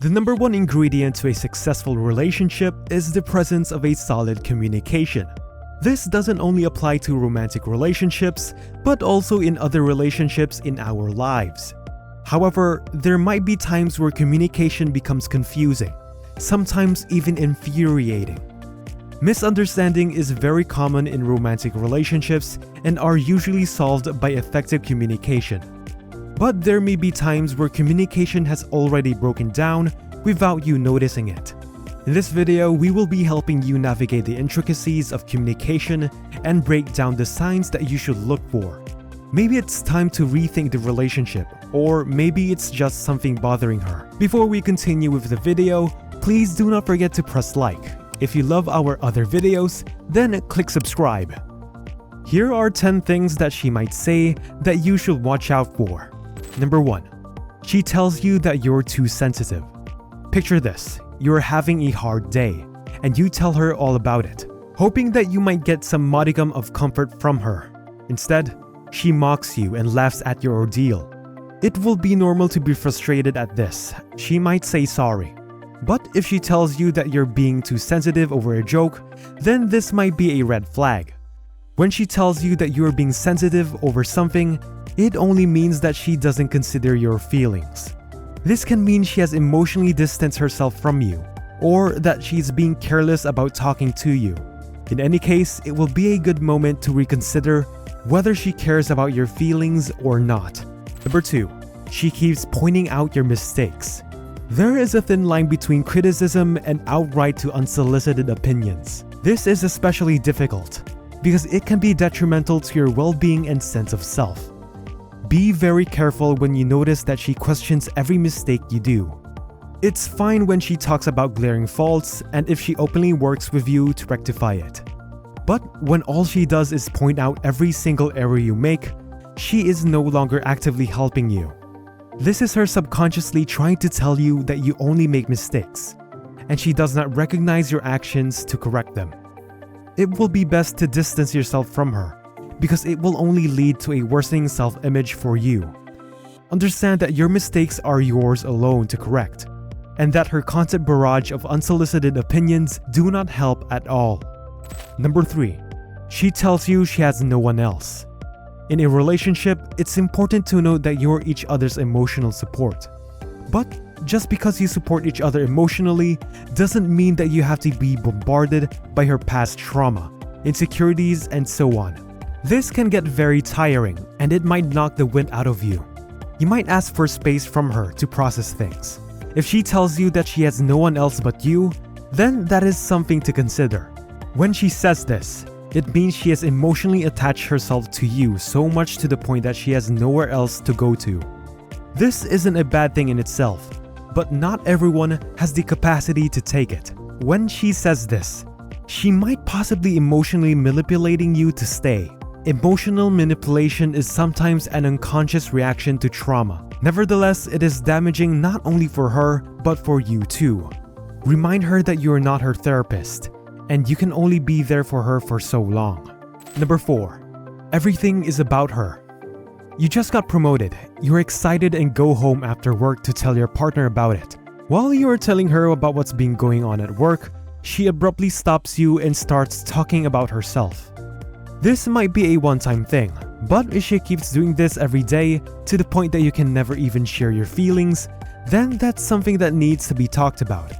The number one ingredient to a successful relationship is the presence of a solid communication. This doesn't only apply to romantic relationships, but also in other relationships in our lives. However, there might be times where communication becomes confusing, sometimes even infuriating. Misunderstanding is very common in romantic relationships and are usually solved by effective communication. But there may be times where communication has already broken down without you noticing it. In this video, we will be helping you navigate the intricacies of communication and break down the signs that you should look for. Maybe it's time to rethink the relationship, or maybe it's just something bothering her. Before we continue with the video, please do not forget to press like. If you love our other videos, then click subscribe. Here are 10 things that she might say that you should watch out for. Number 1. She tells you that you're too sensitive. Picture this. You're having a hard day, and you tell her all about it, hoping that you might get some modicum of comfort from her. Instead, she mocks you and laughs at your ordeal. It will be normal to be frustrated at this. She might say sorry. But if she tells you that you're being too sensitive over a joke, then this might be a red flag. When she tells you that you're being sensitive over something, it only means that she doesn't consider your feelings. This can mean she has emotionally distanced herself from you, or that she's being careless about talking to you. In any case, it will be a good moment to reconsider whether she cares about your feelings or not. Number 2. She keeps pointing out your mistakes. There is a thin line between criticism and outright to unsolicited opinions. This is especially difficult because it can be detrimental to your well-being and sense of self. Be very careful when you notice that she questions every mistake you do. It's fine when she talks about glaring faults and if she openly works with you to rectify it. But when all she does is point out every single error you make, she is no longer actively helping you. This is her subconsciously trying to tell you that you only make mistakes, and she does not recognize your actions to correct them. It will be best to distance yourself from her, because it will only lead to a worsening self-image for you. Understand that your mistakes are yours alone to correct, and that her constant barrage of unsolicited opinions do not help at all. Number 3. She tells you she has no one else. In a relationship, it's important to note that you're each other's emotional support. But just because you support each other emotionally doesn't mean that you have to be bombarded by her past trauma, insecurities, and so on. This can get very tiring, and it might knock the wind out of you. You might ask for space from her to process things. If she tells you that she has no one else but you, then that is something to consider. When she says this, it means she has emotionally attached herself to you so much to the point that she has nowhere else to go to. This isn't a bad thing in itself, but not everyone has the capacity to take it. When she says this, she might possibly emotionally manipulating you to stay. Emotional manipulation is sometimes an unconscious reaction to trauma. Nevertheless, it is damaging not only for her, but for you too. Remind her that you are not her therapist, and you can only be there for her for so long. Number 4. Everything is about her. You just got promoted, you're excited and go home after work to tell your partner about it. While you are telling her about what's been going on at work, she abruptly stops you and starts talking about herself. This might be a one-time thing, but if she keeps doing this every day to the point that you can never even share your feelings, then that's something that needs to be talked about.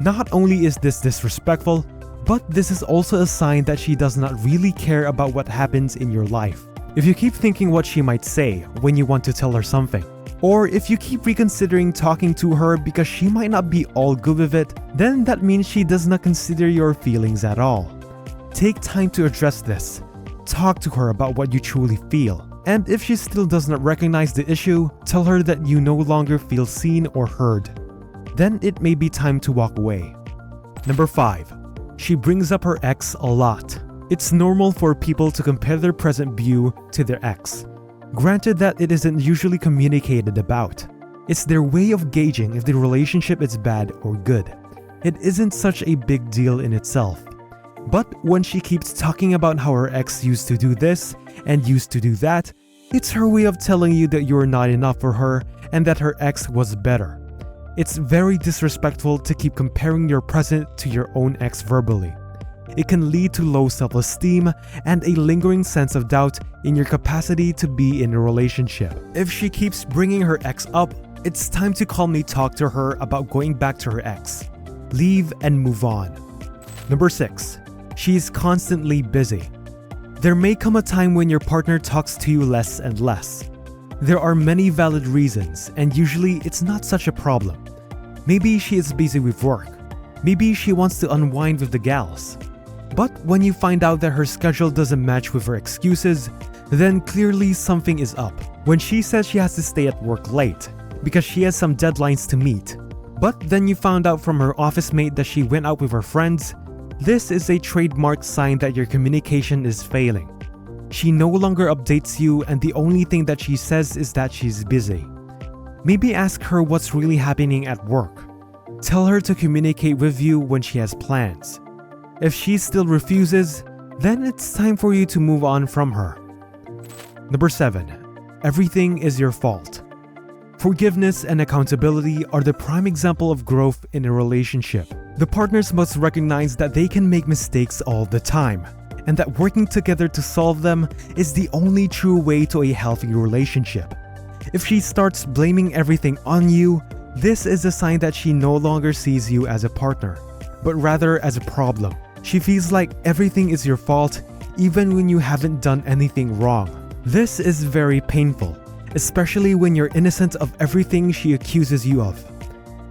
Not only is this disrespectful, but this is also a sign that she does not really care about what happens in your life. If you keep thinking what she might say when you want to tell her something, or if you keep reconsidering talking to her because she might not be all good with it, then that means she does not consider your feelings at all. Take time to address this. Talk to her about what you truly feel. And if she still does not recognize the issue, tell her that you no longer feel seen or heard. Then it may be time to walk away. Number 5. She brings up her ex a lot. It's normal for people to compare their present view to their ex. Granted that it isn't usually communicated about. It's their way of gauging if the relationship is bad or good. It isn't such a big deal in itself. But when she keeps talking about how her ex used to do this and used to do that, it's her way of telling you that you're not enough for her and that her ex was better. It's very disrespectful to keep comparing your present to your own ex verbally. It can lead to low self-esteem and a lingering sense of doubt in your capacity to be in a relationship. If she keeps bringing her ex up, it's time to calmly talk to her about going back to her ex. Leave and move on. Number 6. She's constantly busy. There may come a time when your partner talks to you less and less. There are many valid reasons, and usually it's not such a problem. Maybe she is busy with work. Maybe she wants to unwind with the gals. But when you find out that her schedule doesn't match with her excuses, then clearly something is up. When she says she has to stay at work late because she has some deadlines to meet, but then you found out from her office mate that she went out with her friends, this is a trademark sign that your communication is failing. She no longer updates you, and the only thing that she says is that she's busy. Maybe ask her what's really happening at work. Tell her to communicate with you when she has plans. If she still refuses, then it's time for you to move on from her. Number 7. Everything is your fault. Forgiveness and accountability are the prime example of growth in a relationship. The partners must recognize that they can make mistakes all the time, and that working together to solve them is the only true way to a healthy relationship. If she starts blaming everything on you, this is a sign that she no longer sees you as a partner, but rather as a problem. She feels like everything is your fault, even when you haven't done anything wrong. This is very painful, especially when you're innocent of everything she accuses you of.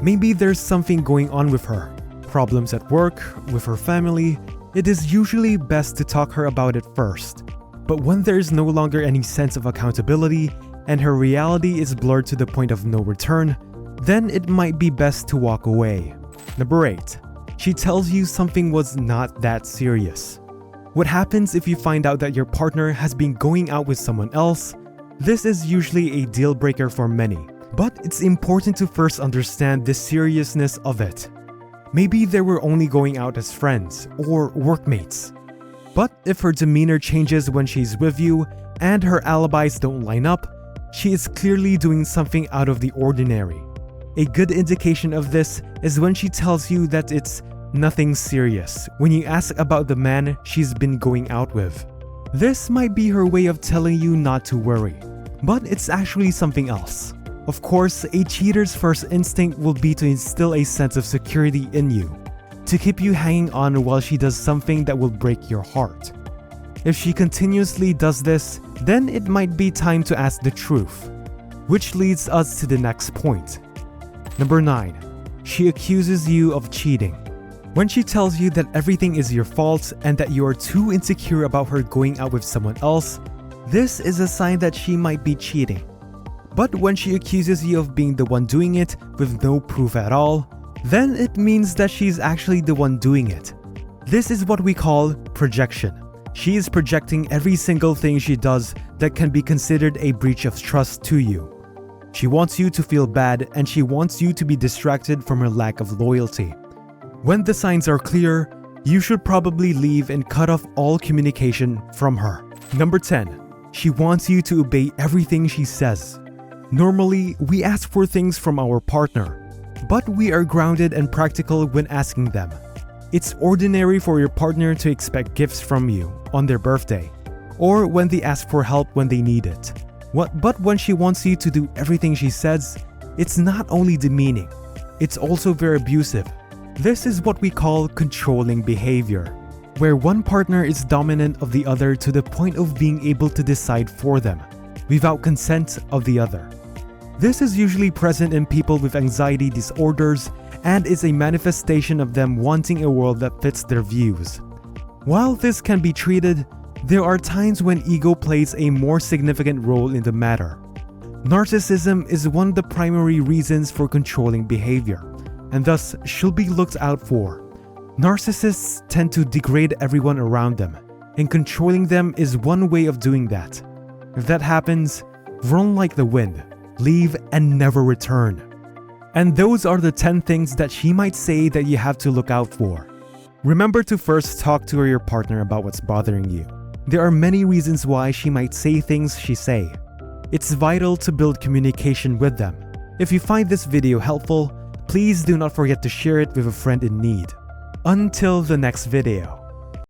Maybe there's something going on with her, problems at work, with her family. It is usually best to talk her about it first. But when there's no longer any sense of accountability and her reality is blurred to the point of no return, then it might be best to walk away. Number 8. She tells you something was not that serious. What happens if you find out that your partner has been going out with someone else? This is usually a deal breaker for many, but it's important to first understand the seriousness of it. Maybe they were only going out as friends or workmates. But if her demeanor changes when she's with you and her alibis don't line up, she is clearly doing something out of the ordinary. A good indication of this is when she tells you that it's nothing serious when you ask about the man she's been going out with. This might be her way of telling you not to worry, but it's actually something else. Of course, a cheater's first instinct will be to instill a sense of security in you, to keep you hanging on while she does something that will break your heart. If she continuously does this, then it might be time to ask the truth, which leads us to the next point. Number 9. She accuses you of cheating. When she tells you that everything is your fault and that you are too insecure about her going out with someone else, this is a sign that she might be cheating. But when she accuses you of being the one doing it with no proof at all, then it means that she's actually the one doing it. This is what we call projection. She is projecting every single thing she does that can be considered a breach of trust to you. She wants you to feel bad, and she wants you to be distracted from her lack of loyalty. When the signs are clear, you should probably leave and cut off all communication from her. Number 10. She wants you to obey everything she says. Normally, we ask for things from our partner, but we are grounded and practical when asking them. It's ordinary for your partner to expect gifts from you on their birthday, or when they ask for help when they need it. But when she wants you to do everything she says, it's not only demeaning, it's also very abusive. This is what we call controlling behavior, where one partner is dominant of the other to the point of being able to decide for them, without consent of the other. This is usually present in people with anxiety disorders and is a manifestation of them wanting a world that fits their views. While this can be treated, there are times when ego plays a more significant role in the matter. Narcissism is one of the primary reasons for controlling behavior, and thus should be looked out for. Narcissists tend to degrade everyone around them, and controlling them is one way of doing that. If that happens, run like the wind, leave and never return. And those are the 10 things that she might say that you have to look out for. Remember to first talk to your partner about what's bothering you. There are many reasons why she might say things she say. It's vital to build communication with them. If you find this video helpful, please do not forget to share it with a friend in need. Until the next video.